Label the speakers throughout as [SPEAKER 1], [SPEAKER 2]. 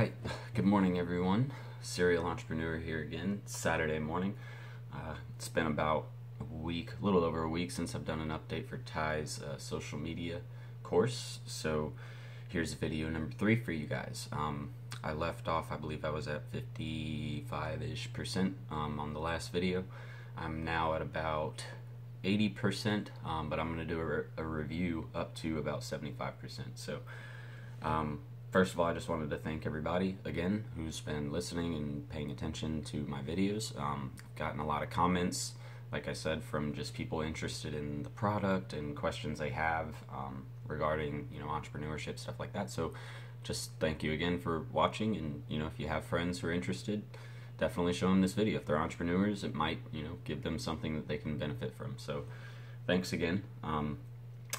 [SPEAKER 1] Alright, good morning everyone. Serial Entrepreneur here again. It's Saturday morning. It's been about a little over a week since I've done an update for Tai's social media course. So here's video number 3 for you guys. I left off, I believe I was at 55-ish% on the last video. I'm now at about 80%, but I'm going to do a review up to about 75%. So first of all, I just wanted to thank everybody again who's been listening and paying attention to my videos. I've gotten a lot of comments, like I said, from just people interested in the product and questions they have regarding, entrepreneurship, stuff like that. So just thank you again for watching, and if you have friends who are interested, definitely show them this video. If they're entrepreneurs, it might give them something that they can benefit from. So thanks again. But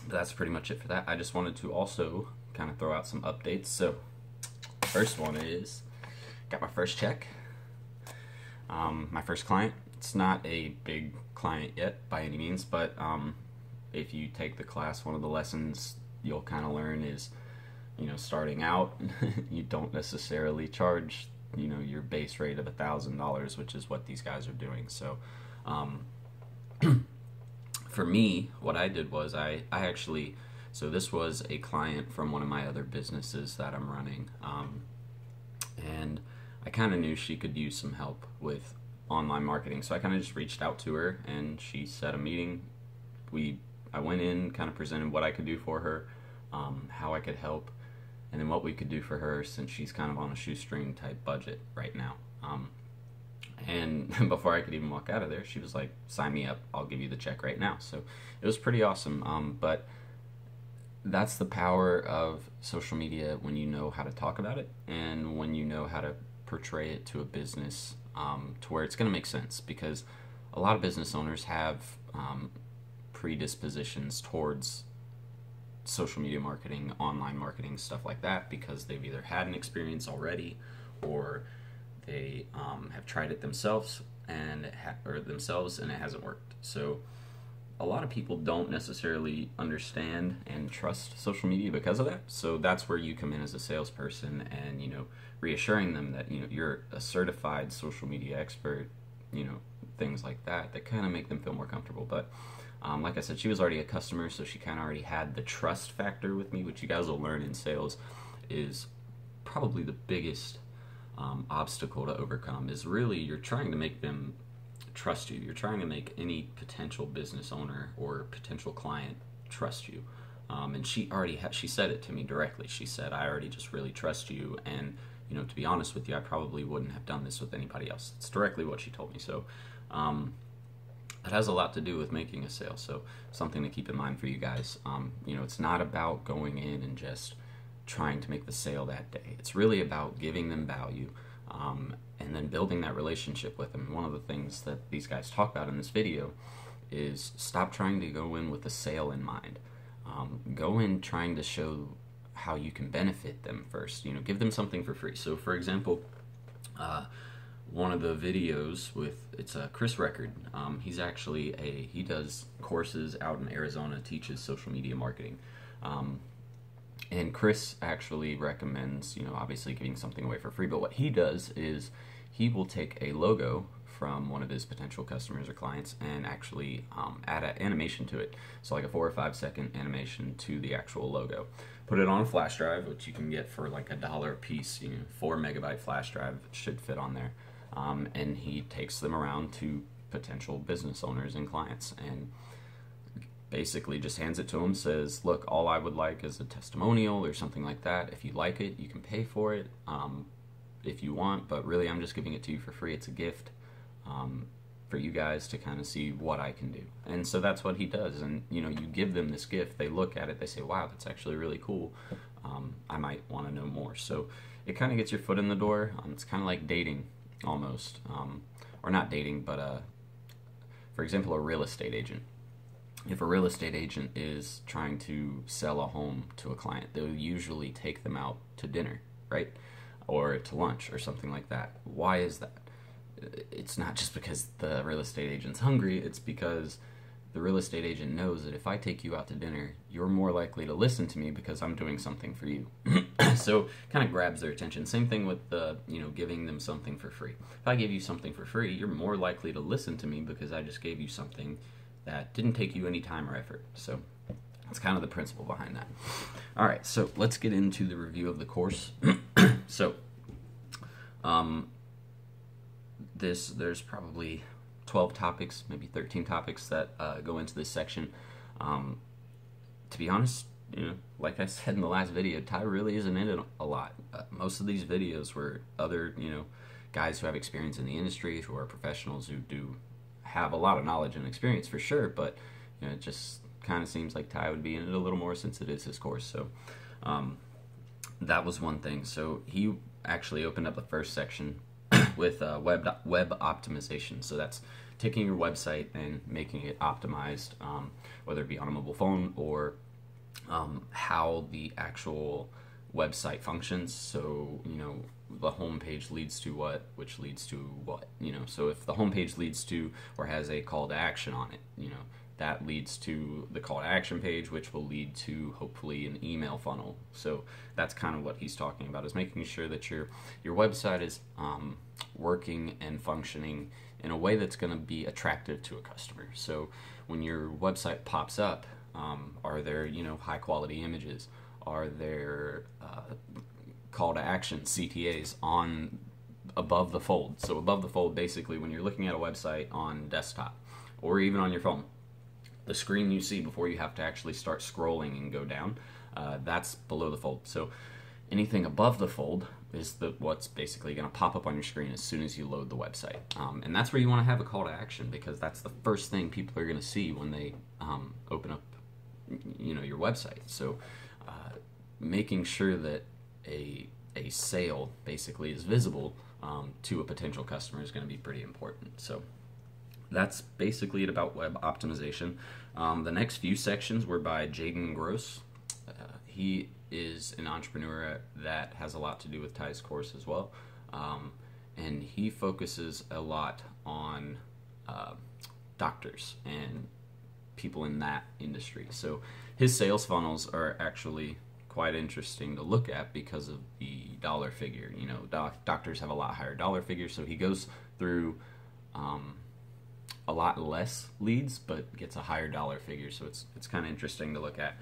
[SPEAKER 1] that's pretty much it for that. I just wanted to also kind of throw out some updates. So first one is, got my first check, my first client. It's not a big client yet by any means, but if you take the class, one of the lessons you'll kind of learn is, starting out, you don't necessarily charge your base rate of $1,000, which is what these guys are doing. So for me, what I did was I actually, so this was a client from one of my other businesses that I'm running, and I kind of knew she could use some help with online marketing, so I kind of just reached out to her, and she set a meeting. I went in, kind of presented what I could do for her, how I could help, and then what we could do for her, since she's kind of on a shoestring type budget right now. And before I could even walk out of there, she was like, sign me up, I'll give you the check right now. So it was pretty awesome. But that's the power of social media when you know how to talk about it, and when you know how to portray it to a business to where it's going to make sense, because a lot of business owners have predispositions towards social media marketing, online marketing, stuff like that, because they've either had an experience already, or they have tried it themselves and it hasn't worked. So a lot of people don't necessarily understand and trust social media because of that. So that's where you come in as a salesperson, and reassuring them that you're a certified social media expert, things like that kind of make them feel more comfortable. But like I said, she was already a customer, so she kind of already had the trust factor with me, which you guys will learn in sales is probably the biggest obstacle to overcome. Is really, you're trying to make them trust you. You're trying to make any potential business owner or potential client trust you. And she already she said it to me directly. She said, I already just really trust you, and to be honest with you, I probably wouldn't have done this with anybody else. It's directly what she told me. So it has a lot to do with making a sale, so something to keep in mind for you guys. It's not about going in and just trying to make the sale that day. It's really about giving them value, and then building that relationship with them. One of the things that these guys talk about in this video is stop trying to go in with a sale in mind. Go in trying to show how you can benefit them first. Give them something for free. So for example, one of the videos it's a Chris Record. He's actually he does courses out in Arizona, teaches social media marketing. And Chris actually recommends, obviously giving something away for free, but what he does is he will take a logo from one of his potential customers or clients and actually add an animation to it. So like a 4 or 5 second animation to the actual logo. Put it on a flash drive, which you can get for like $1 a piece, 4 megabyte flash drive should fit on there. And he takes them around to potential business owners and clients, and basically just hands it to them, says, look, all I would like is a testimonial or something like that. If you like it, you can pay for it if you want, but really I'm just giving it to you for free. It's a gift for you guys to kind of see what I can do. And so that's what he does. And you give them this gift, they look at it, they say, wow, that's actually really cool. I might want to know more. So it kind of gets your foot in the door. It's kind of like dating almost, or not dating, but for example, a real estate agent. If a real estate agent is trying to sell a home to a client, they'll usually take them out to dinner, right? Or to lunch or something like that. Why is that? It's not just because the real estate agent's hungry, it's because the real estate agent knows that if I take you out to dinner, you're more likely to listen to me because I'm doing something for you. So kind of grabs their attention. Same thing with the, giving them something for free. If I give you something for free, you're more likely to listen to me because I just gave you something that didn't take you any time or effort. So that's kind of the principle behind that. All right, so let's get into the review of the course. So there's probably 12 topics, maybe 13 topics that go into this section. To be honest, like I said in the last video, Tai really isn't in it a lot. Most of these videos were other, guys who have experience in the industry, who are professionals, who do have a lot of knowledge and experience for sure, but it just kind of seems like Tai would be in it a little more since it is his course. So that was one thing. So he actually opened up the first section with web optimization. So that's taking your website and making it optimized, whether it be on a mobile phone or how the actual website functions. So, the home page leads to what, which leads to what, so if the home page leads to or has a call to action on it, that leads to the call to action page, which will lead to hopefully an email funnel. So that's kind of what he's talking about, is making sure that your website is working and functioning in a way that's going to be attractive to a customer. So when your website pops up, are there high quality images? Are there call to action CTAs on above the fold? So above the fold, basically, when you're looking at a website on desktop or even on your phone, the screen you see before you have to actually start scrolling and go down, that's below the fold. So anything above the fold is what's basically going to pop up on your screen as soon as you load the website. And that's where you want to have a call to action, because that's the first thing people are going to see when they open up your website. So making sure that a sale basically is visible to a potential customer is going to be pretty important. So that's basically it about web optimization. The next few sections were by Jaden Gross. He is an entrepreneur that has a lot to do with Tai's course as well. And he focuses a lot on doctors and people in that industry. So his sales funnels are actually quite interesting to look at because of the dollar figure. Doctors have a lot higher dollar figures, so he goes through a lot less leads but gets a higher dollar figure, so it's kind of interesting to look at.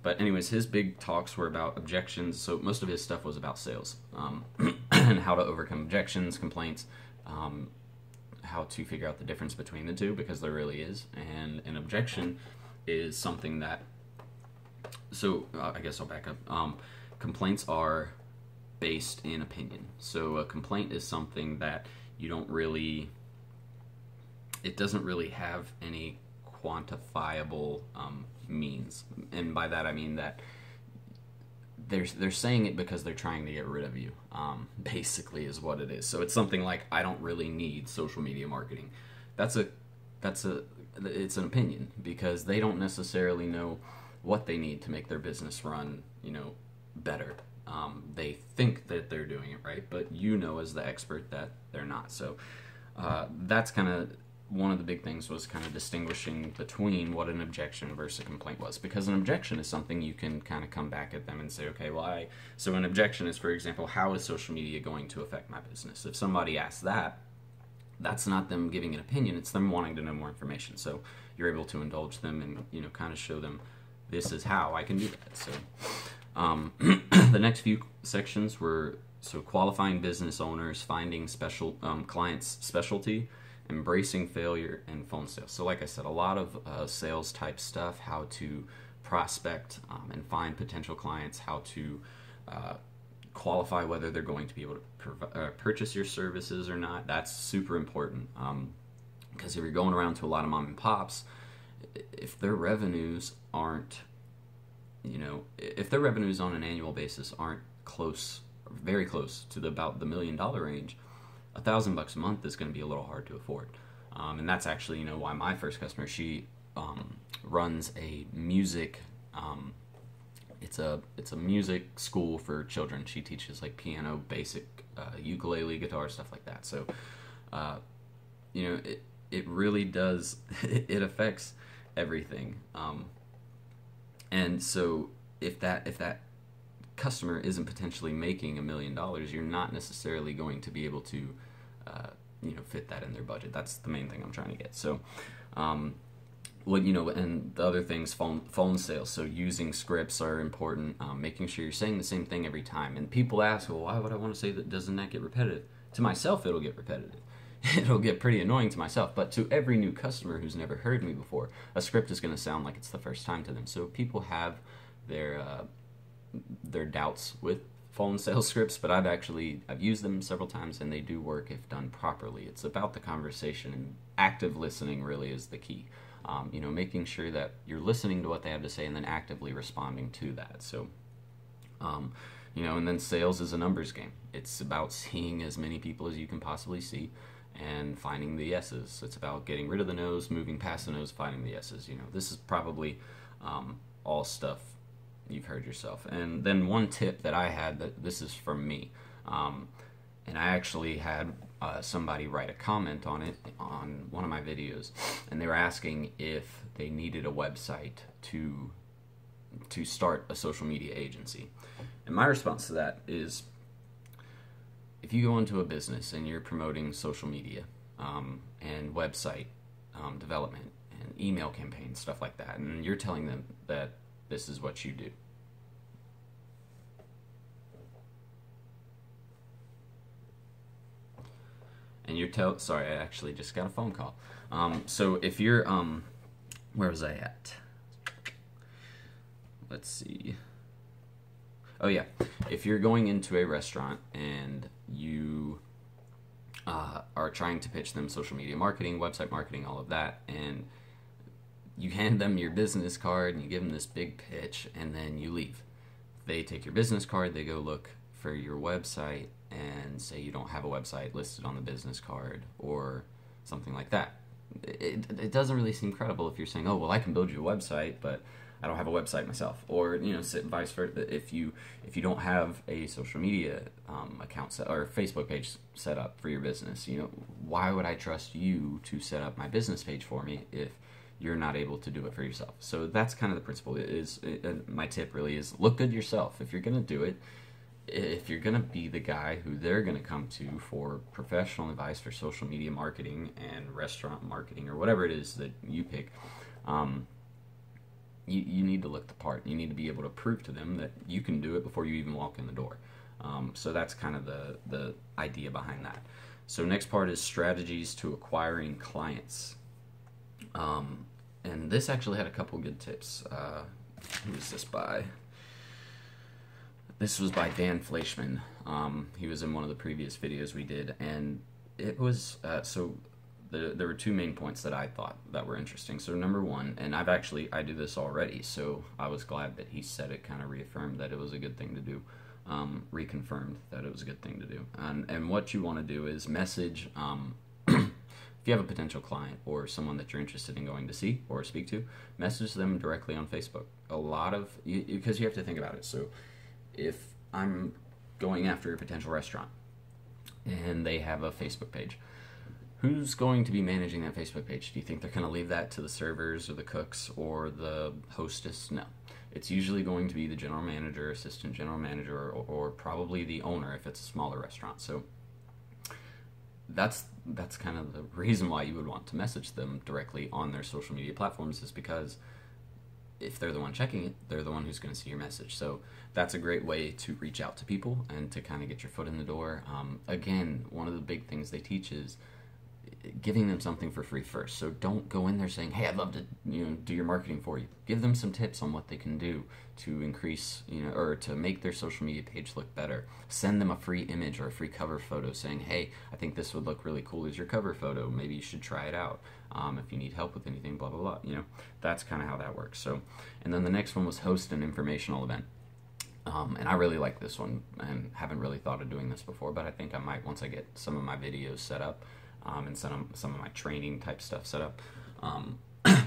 [SPEAKER 1] But anyways, his big talks were about objections. So most of his stuff was about sales, and how to overcome objections, complaints, how to figure out the difference between the two, because there really is. And an objection is something that, so I guess I'll back up. Complaints are based in opinion. So a complaint is something that you don't really, it doesn't really have any quantifiable means. And by that I mean that they're saying it because they're trying to get rid of you, basically is what it is. So it's something like, I don't really need social media marketing. It's an opinion, because they don't necessarily know what they need to make their business run, better. They think that they're doing it right, but as the expert that they're not. So that's kind of one of the big things, was kind of distinguishing between what an objection versus a complaint was. Because an objection is something you can kind of come back at them and say, okay, well, so an objection is, for example, how is social media going to affect my business? If somebody asks that, that's not them giving an opinion, it's them wanting to know more information. So you're able to indulge them and, kind of show them, this is how I can do that. So the next few sections were, so qualifying business owners, finding special clients' specialty, embracing failure, and phone sales. So like I said, a lot of sales type stuff, how to prospect and find potential clients, how to qualify whether they're going to be able to purchase your services or not. That's super important, because if you're going around to a lot of mom and pops, if their revenues aren't, if their revenues on an annual basis aren't close, very close to about the $1 million range, $1,000 a month is going to be a little hard to afford. And that's actually, why my first customer, she runs a music, it's a music school for children. She teaches like piano, basic, ukulele, guitar, stuff like that. So, it really does, it affects everything. And so if that customer isn't potentially making $1 million, you're not necessarily going to be able to fit that in their budget. That's the main thing I'm trying to get. So and the other things, phone sales. So using scripts are important. Making sure you're saying the same thing every time. And people ask, well, why would I want to say that? Doesn't that get repetitive? To myself, it'll get repetitive. It'll get pretty annoying to myself. But to every new customer who's never heard me before, a script is going to sound like it's the first time to them. So people have their doubts with phone sales scripts, but I've used them several times, and they do work if done properly. It's about the conversation, and active listening really is the key. Making sure that you're listening to what they have to say and then actively responding to that. So, and then sales is a numbers game. It's about seeing as many people as you can possibly see and finding the yeses. It's about getting rid of the no's, moving past the no's, finding the yeses. This is probably all stuff you've heard yourself. And then one tip that I had, that this is from me, and I actually had somebody write a comment on it on one of my videos, and they were asking if they needed a website to start a social media agency. And my response to that is, if you go into a business and you're promoting social media and website development and email campaigns, stuff like that, and you're telling them that this is what you do, and you're sorry, I actually just got a phone call. So if you're where was I at? Let's see. Oh yeah, if you're going into a restaurant and you are trying to pitch them social media marketing, website marketing, all of that, and you hand them your business card and you give them this big pitch, and then you leave. They take your business card, they go look for your website, and say you don't have a website listed on the business card or something like that. It doesn't really seem credible if you're saying, oh, well, I can build you a website, but I don't have a website myself. Or, vice versa. If you don't have a social media account or Facebook page set up for your business, why would I trust you to set up my business page for me if you're not able to do it for yourself? So that's kind of the principle. My tip really is look good yourself. If you're going to do it, if you're going to be the guy who they're going to come to for professional advice for social media marketing and restaurant marketing or whatever it is that you pick, you need to look the part. You need to be able to prove to them that you can do it before you even walk in the door. So that's kind of the idea behind that. So next part is strategies to acquiring clients. And this actually had a couple good tips. Who is this by? This was by Dan Fleischman. He was in one of the previous videos we did, and it was there were two main points that I thought that were interesting. So number one, and I do this already, so I was glad that he said it, kind of reaffirmed that it was a good thing to do, reconfirmed that it was a good thing to do. And what you want to do is message, if you have a potential client or someone that you're interested in going to see or speak to, message them directly on Facebook. Because you have to think about it. So if I'm going after a potential restaurant and they have a Facebook page, who's going to be managing that Facebook page? Do you think they're going to leave that to the servers or the cooks or the hostess? No. It's usually going to be the general manager, assistant general manager, or probably the owner if it's a smaller restaurant. So that's kind of the reason why you would want to message them directly on their social media platforms, is because if they're the one checking it, they're the one who's going to see your message. So that's a great way to reach out to people and to kind of get your foot in the door. Again, one of the big things they teach is giving them something for free first. So don't go in there saying, hey, I'd love to do your marketing for you. Give them some tips on what they can do to increase, or to make their social media page look better. Send them a free image or a free cover photo saying, hey, I think this would look really cool as your cover photo. Maybe you should try it out. If you need help with anything, blah, blah, blah. That's kind of how that works. So, and then the next one was host an informational event. And I really like this one and haven't really thought of doing this before, but I think I might once I get some of my videos set up. And some of my training type stuff set up.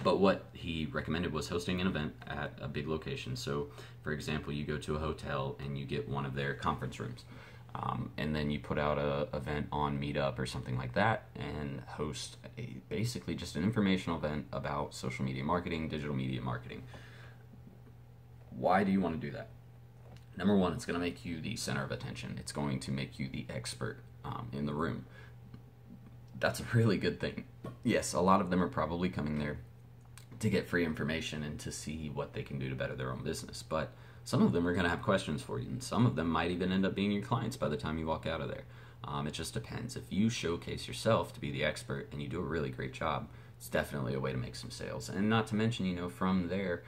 [SPEAKER 1] But what he recommended was hosting an event at a big location. So, for example, you go to a hotel and you get one of their conference rooms. And then you put out a event on Meetup or something like that and host basically just an informational event about social media marketing, digital media marketing. Why do you want to do that? Number one, it's going to make you the center of attention. It's going to make you the expert in the room. That's a really good thing. Yes, a lot of them are probably coming there to get free information and to see what they can do to better their own business. But some of them are going to have questions for you, and some of them might even end up being your clients by the time you walk out of there. It just depends. If you showcase yourself to be the expert and you do a really great job, it's definitely a way to make some sales. And not to mention, from there,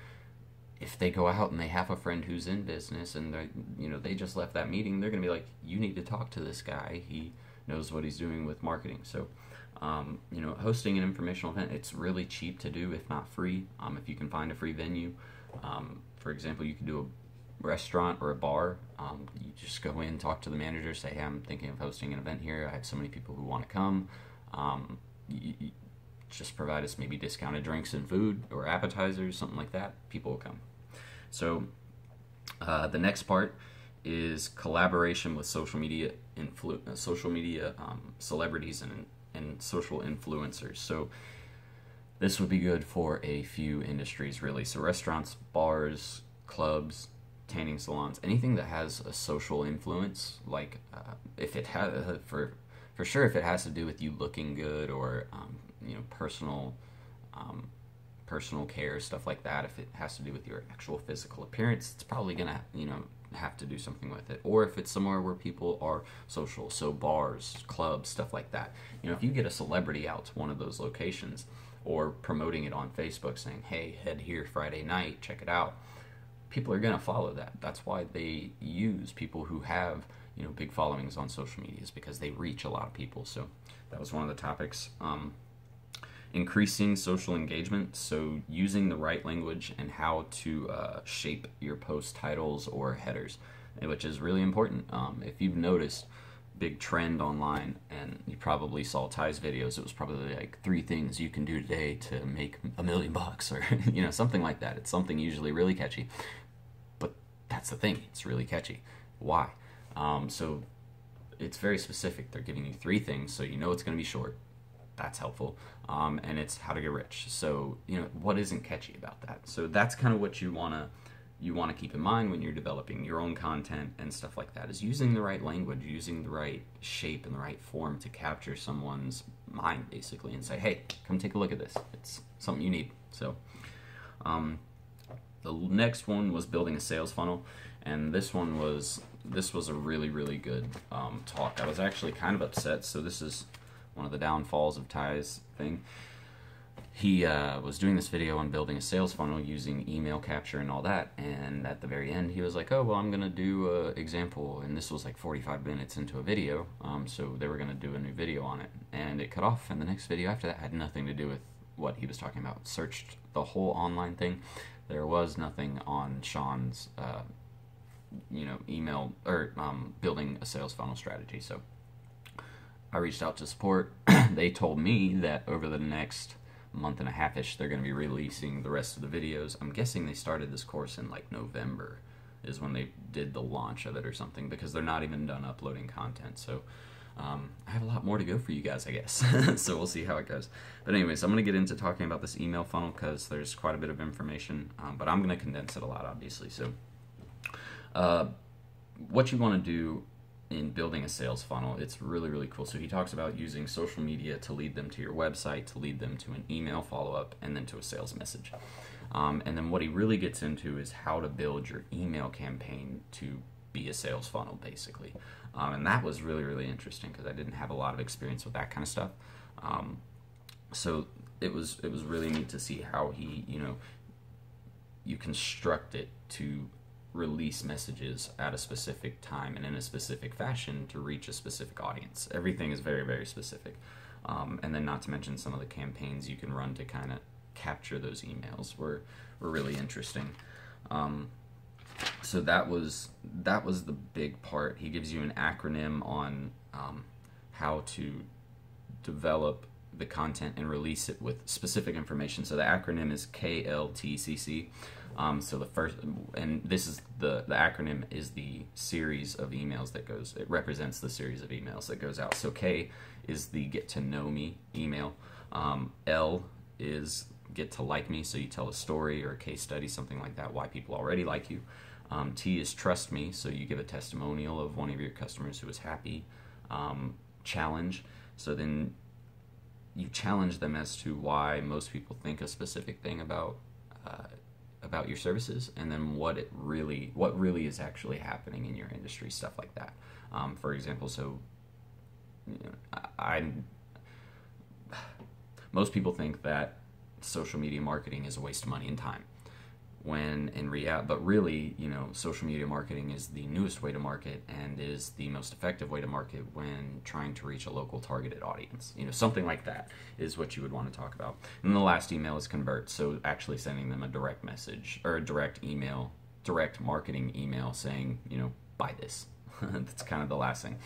[SPEAKER 1] if they go out and they have a friend who's in business and they just left that meeting, they're going to be like, you need to talk to this guy. He knows what he's doing with marketing. So, hosting an informational event, it's really cheap to do, if not free. If you can find a free venue, for example, you can do a restaurant or a bar. You just go in, talk to the manager, say, hey, I'm thinking of hosting an event here. I have so many people who want to come. You just provide us maybe discounted drinks and food or appetizers, something like that. People will come. So the next part is collaboration with social media celebrities and social influencers. So this would be good for a few industries, really. So restaurants, bars, clubs, tanning salons, anything that has a social influence, like if it has, for sure, if it has to do with you looking good or personal care, stuff like that. If it has to do with your actual physical appearance, it's probably gonna have to do something with it. Or if it's somewhere where people are social, so bars, clubs, stuff like that. If you get a celebrity out to one of those locations or promoting it on Facebook saying, hey, head here Friday night, check it out, people are gonna follow that. That's why they use people who have big followings on social media, is because they reach a lot of people. So that was one of the topics. Increasing social engagement, so using the right language and how to shape your post titles or headers, which is really important. If you've noticed, big trend online, and you probably saw Ty's videos, it was probably like 3 things you can do today to make $1 million or something like that. It's something usually really catchy, but that's the thing, it's really catchy. Why? So it's very specific. They're giving you 3 things, so it's going to be short. That's helpful. And it's how to get rich. So, what isn't catchy about that? So that's kind of what you want to keep in mind when you're developing your own content and stuff like that, is using the right language, using the right shape and the right form to capture someone's mind, basically, and say, hey, come take a look at this. It's something you need. So the next one was building a sales funnel, and this was a really, really good talk. I was actually kind of upset. So this is one of the downfalls of Ty's thing. He was doing this video on building a sales funnel using email capture and all that, and at the very end he was like, oh, well, I'm going to do an example, and this was like 45 minutes into a video, so they were going to do a new video on it, and it cut off, and the next video after that had nothing to do with what he was talking about. Searched the whole online thing. There was nothing on Sean's email or building a sales funnel strategy. So I reached out to support. They told me that over the next month and a half-ish, they're going to be releasing the rest of the videos. I'm guessing they started this course in like November is when they did the launch of it or something, because they're not even done uploading content. So I have a lot more to go for you guys, I guess. So we'll see how it goes. But anyways, I'm going to get into talking about this email funnel because there's quite a bit of information, but I'm going to condense it a lot, obviously. So what you want to do in building a sales funnel, it's really, really cool. So he talks about using social media to lead them to your website, to lead them to an email follow-up, and then to a sales message. And then what he really gets into is how to build your email campaign to be a sales funnel, basically. And that was really, really interesting because I didn't have a lot of experience with that kind of stuff. So it was really neat to see how he, you construct it to release messages at a specific time and in a specific fashion to reach a specific audience. Everything is very, very specific. And then not to mention some of the campaigns you can run to kind of capture those emails were really interesting. So that was the big part. He gives you an acronym on how to develop the content and release it with specific information. So the acronym is KLTCC. So the first, and this is the acronym is the series of emails that goes, it represents the series of emails that goes out. So K is the get to know me email. L is get to like me, so you tell a story or a case study, something like that, why people already like you. T is trust me, so you give a testimonial of one of your customers who was happy. Challenge, so then you challenge them as to why most people think a specific thing about your services, and then what really is actually happening in your industry, stuff like that. For example, so most people think that social media marketing is a waste of money and time, when in reality, but really, social media marketing is the newest way to market and is the most effective way to market when trying to reach a local targeted audience. Something like that is what you would want to talk about. And the last email is convert, so actually sending them a direct message or a direct marketing email saying, buy this. That's kind of the last thing.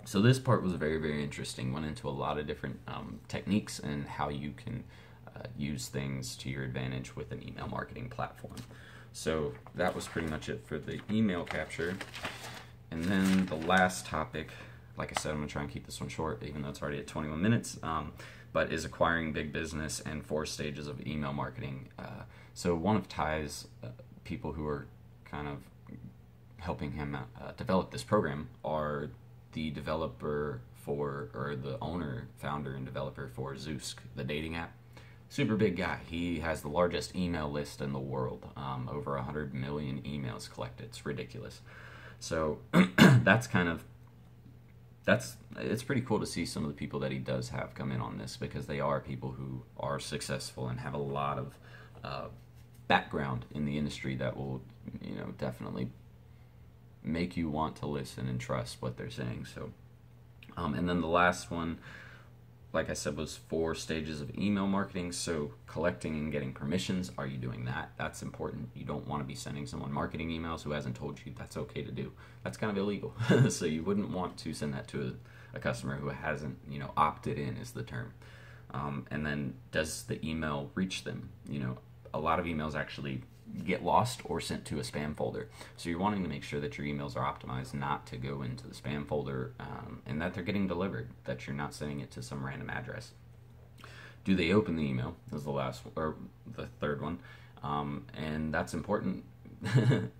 [SPEAKER 1] So this part was very, very interesting. Went into a lot of different techniques and how you can use things to your advantage with an email marketing platform. So that was pretty much it for the email capture. And then the last topic, like I said, I'm going to try and keep this one short, even though it's already at 21 minutes, but is acquiring big business and 4 stages of email marketing. So one of Tai's people who are kind of helping him develop this program are the developer for, or the owner, founder, and developer for Zoosk, the dating app. Super big guy. He has the largest email list in the world, over 100 million emails collected. It's ridiculous. So it's pretty cool to see some of the people that he does have come in on this, because they are people who are successful and have a lot of background in the industry that will, definitely make you want to listen and trust what they're saying. So, and then the last one, like I said, was 4 stages of email marketing. So collecting and getting permissions. Are you doing that? That's important. You don't want to be sending someone marketing emails who hasn't told you that's okay to do. That's kind of illegal. So you wouldn't want to send that to a customer who hasn't, opted in is the term. And then does the email reach them? A lot of emails actually get lost or sent to a spam folder. So you're wanting to make sure that your emails are optimized not to go into the spam folder, and that they're getting delivered, that you're not sending it to some random address. Do they open the email? Is the last, or the third one. And that's important.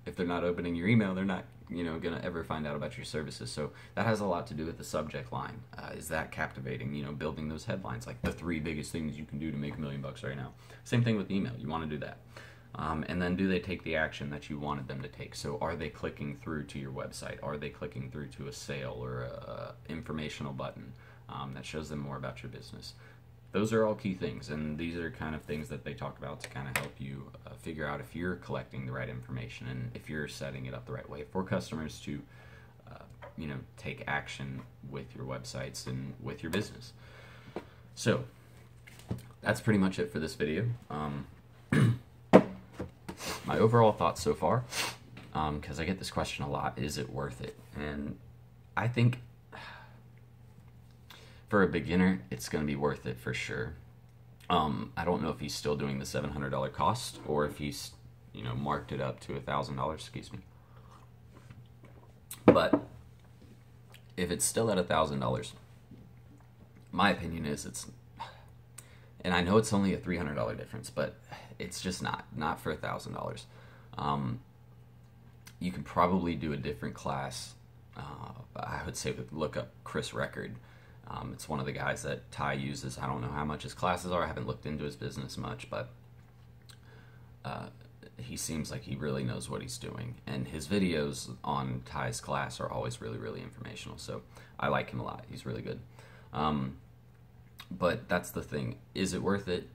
[SPEAKER 1] If they're not opening your email, they're not gonna ever find out about your services. So that has a lot to do with the subject line. Is that captivating? Building those headlines, like the 3 biggest things you can do to make $1 million right now. Same thing with email. You want to do that. And then do they take the action that you wanted them to take? So are they clicking through to your website? Are they clicking through to a sale or a informational button that shows them more about your business? Those are all key things, and these are kind of things that they talk about to kind of help you figure out if you're collecting the right information and if you're setting it up the right way for customers to take action with your websites and with your business. So that's pretty much it for this video. My overall thoughts so far, because I get this question a lot, is it worth it? And I think for a beginner, it's going to be worth it for sure. I don't know if he's still doing the $700 cost, or if he's, marked it up to $1,000, excuse me. But if it's still at $1,000, my opinion is and I know it's only a $300 difference, but it's just not for $1,000. You can probably do a different class. I would say look up Chris Record. It's one of the guys that Tai uses. I don't know how much his classes are. I haven't looked into his business much, but he seems like he really knows what he's doing. And his videos on Tai's class are always really, really informational. So I like him a lot. He's really good. But that's the thing. Is it worth it?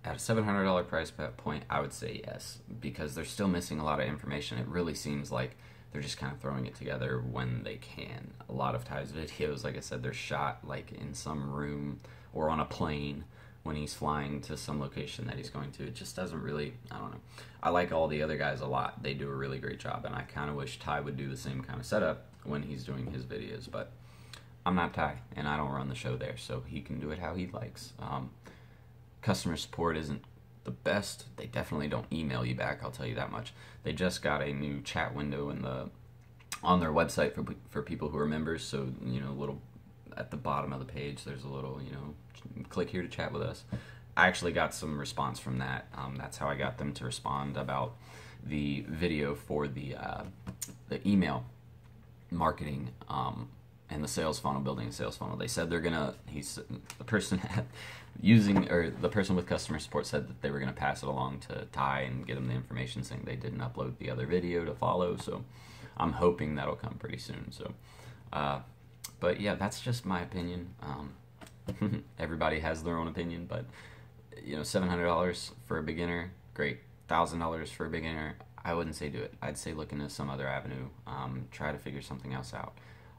[SPEAKER 1] At a $700 price point, I would say yes, because they're still missing a lot of information. It really seems like they're just kind of throwing it together when they can. A lot of Tai's videos, like I said, they're shot like in some room or on a plane when he's flying to some location that he's going to. It just doesn't really, I don't know. I like all the other guys a lot. They do a really great job, and I kind of wish Tai would do the same kind of setup when he's doing his videos, but I'm not Tai, and I don't run the show there, so he can do it how he likes. Customer support isn't the best. They definitely don't email you back, I'll tell you that much. They just got a new chat window on their website for people who are members, so, you know, little at the bottom of the page, there's a little, you know, click here to chat with us. I actually got some response from that. That's how I got them to respond about the video for the email marketing and the sales funnel, building a sales funnel. They said they're gonna. The person the person with customer support said that they were gonna pass it along to Tai and get them the information, saying they didn't upload the other video to follow. So I'm hoping that'll come pretty soon. So, but yeah, that's just my opinion. Everybody has their own opinion, but you know, $700 for a beginner, great. $1,000 for a beginner, I wouldn't say do it. I'd say look into some other avenue. Try to figure something else out.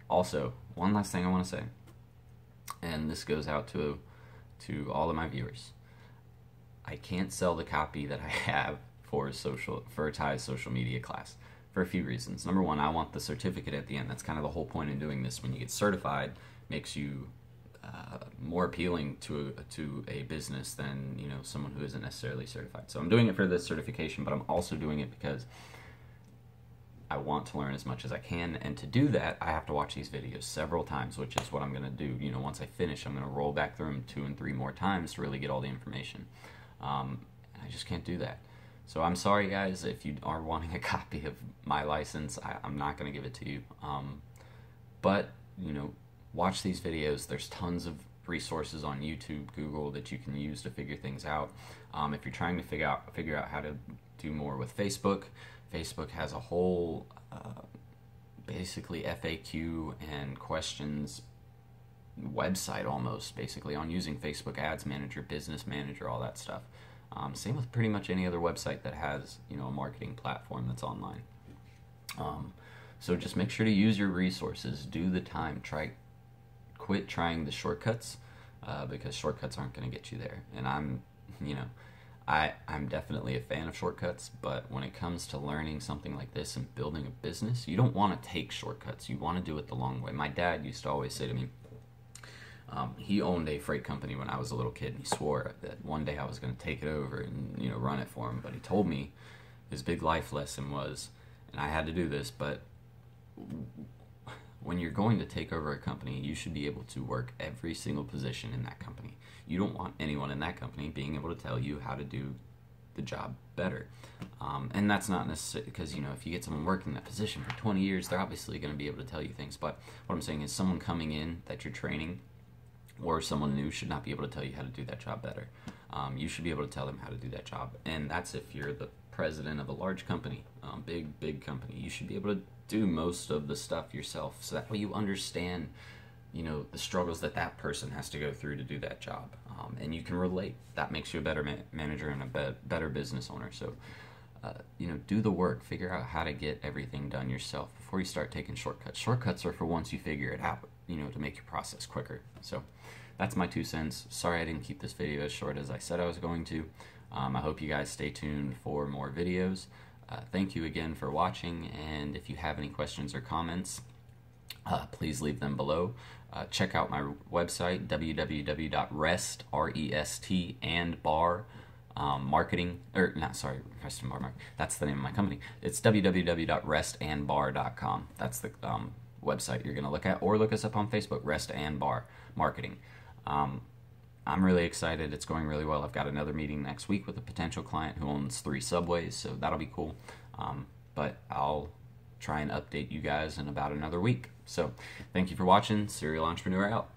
[SPEAKER 1] Also, one last thing I want to say, and this goes out to all of my viewers. I can't sell the copy that I have for Tai's social media class for a few reasons. Number one, I want the certificate at the end. That's kind of the whole point in doing this. When you get certified, makes you more appealing to a business than, you know, someone who isn't necessarily certified. So I'm doing it for this certification, but I'm also doing it because I want to learn as much as I can, and to do that, I have to watch these videos several times, which is what I'm going to do. You know, once I finish, I'm going to roll back through them 2 and 3 more times to really get all the information. I just can't do that. So I'm sorry, guys, if you are wanting a copy of my license, I'm not going to give it to you. But, you know, watch these videos. There's tons of resources on YouTube, Google that you can use to figure things out. If you're trying to figure out how to do more with Facebook, Facebook has a whole basically FAQ and questions website almost, basically, on using Facebook Ads Manager, Business Manager, all that stuff. Same with pretty much any other website that has, you know, a marketing platform that's online. So just make sure to use your resources. Do the time. Quit trying the shortcuts, because shortcuts aren't going to get you there. And I'm definitely a fan of shortcuts, but when it comes to learning something like this and building a business, you don't want to take shortcuts. You want to do it the long way. My dad used to always say to me, he owned a freight company when I was a little kid, and he swore that one day I was going to take it over and, you know, run it for him. But he told me his big life lesson was, and I had to do this, but when you're going to take over a company, you should be able to work every single position in that company. You don't want anyone in that company being able to tell you how to do the job better. And that's not necessarily because, you know, if you get someone working that position for 20 years, they're obviously going to be able to tell you things. But what I'm saying is someone coming in that you're training or someone new should not be able to tell you how to do that job better. You should be able to tell them how to do that job. And that's if you're the president of a large company, big company. You should be able to do most of the stuff yourself, so that way you understand, you know, the struggles that person has to go through to do that job, and you can relate. That makes you a better manager and a better business owner. So you know, do the work. Figure out how to get everything done yourself before you start taking shortcuts. Shortcuts are for once you figure it out, you know, to make your process quicker. So that's my 2 cents. Sorry I didn't keep this video as short as I said I was going to. I hope you guys stay tuned for more videos. Thank you again for watching, and if you have any questions or comments, please leave them below. Check out my website, www.rest, R-E-S-T, and bar, marketing, or not, sorry, Rest and Bar Marketing, that's the name of my company. It's www.restandbar.com. That's the website you're going to look at, or look us up on Facebook, Rest and Bar Marketing. I'm really excited. It's going really well. I've got another meeting next week with a potential client who owns 3 subways, so that'll be cool. But I'll try and update you guys in about another week. So thank you for watching. Serial Entrepreneur out.